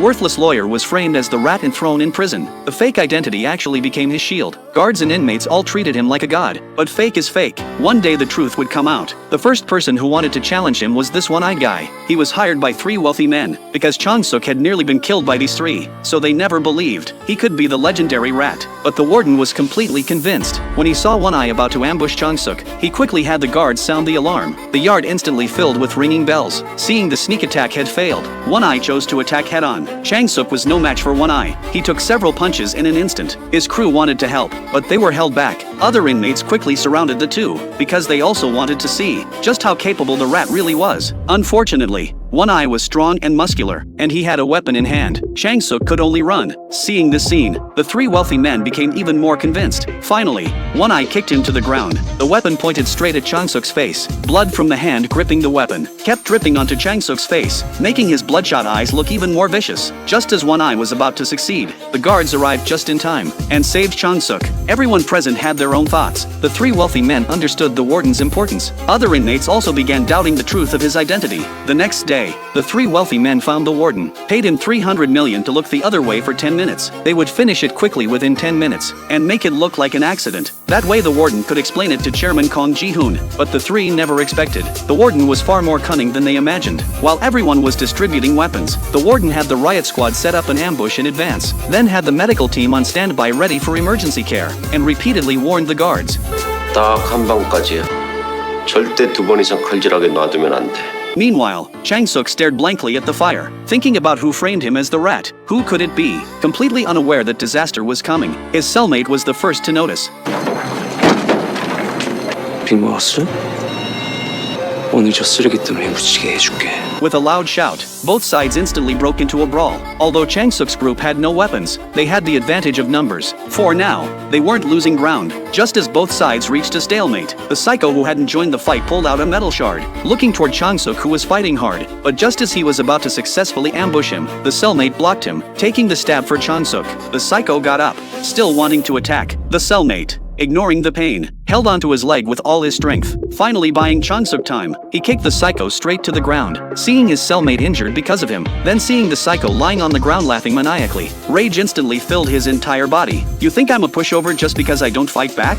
worthless lawyer was framed as the rat and thrown in prison. The fake identity actually became his shield. Guards and inmates all treated him like a god. But fake is fake. One day the truth would come out. The first person who wanted to challenge him was this one-eyed guy. He was hired by 3 wealthy men, because Chang-suk had nearly been killed by these 3, so they never believed he could be the legendary rat. But the warden was completely convinced. When he saw One-Eye about to ambush Chang-suk, he quickly had the guards sound the alarm. The yard instantly filled with ringing bells. Seeing the sneak attack had failed, One-Eye chose to attack head-on. Chang-suk was no match for One-Eye. He took several punches in an instant. His crew wanted to help, but they were held back. Other inmates quickly surrounded the two, because they also wanted to see just how capable the rat really was. Unfortunately, One-Eye was strong and muscular, and he had a weapon in hand. Chang-suk could only run. Seeing this scene, the 3 wealthy men became even more convinced. Finally, One-Eye kicked him to the ground. The weapon pointed straight at Chang-suk's face. Blood from the hand gripping the weapon kept dripping onto Chang-suk's face, making his bloodshot eyes look even more vicious. Just as One-Eye was about to succeed, the guards arrived just in time and saved Chang-suk. Everyone present had their own thoughts. The 3 wealthy men understood the warden's importance. Other inmates also began doubting the truth of his identity. The next day, the 3 wealthy men found the warden, paid him 300 million to look the other way for 10 minutes. They would finish it quickly within 10 minutes, and make it look like an accident. That way the warden could explain it to Chairman Kong Ji-hoon. But the 3 never expected. The warden was far more cunning than they imagined. While everyone was distributing weapons, the warden had the riot squad set up an ambush in advance, then had the medical team on standby ready for emergency care, and repeatedly warned the guards. 딱 한 방까지야. 절대 2번 이상 칼질하게 놔두면 안 돼. Meanwhile, Chang-suk stared blankly at the fire, thinking about who framed him as the rat. Who could it be? Completely unaware that disaster was coming, his cellmate was the first to notice. 빅마우스? 오늘 저 쓰레기통에 묻히게 해줄게. With a loud shout, both sides instantly broke into a brawl. Although Chang-suk's group had no weapons, they had the advantage of numbers. For now, they weren't losing ground. Just as both sides reached a stalemate, the psycho who hadn't joined the fight pulled out a metal shard, looking toward Chang-suk who was fighting hard. But just as he was about to successfully ambush him, the cellmate blocked him, taking the stab for Chang-suk. The psycho got up, still wanting to attack. The cellmate, ignoring the pain, held onto his leg with all his strength. Finally buying Chang-suk time, he kicked the psycho straight to the ground. Seeing his cellmate injured because of him, then seeing the psycho lying on the ground laughing maniacally, rage instantly filled his entire body. You think I'm a pushover just because I don't fight back?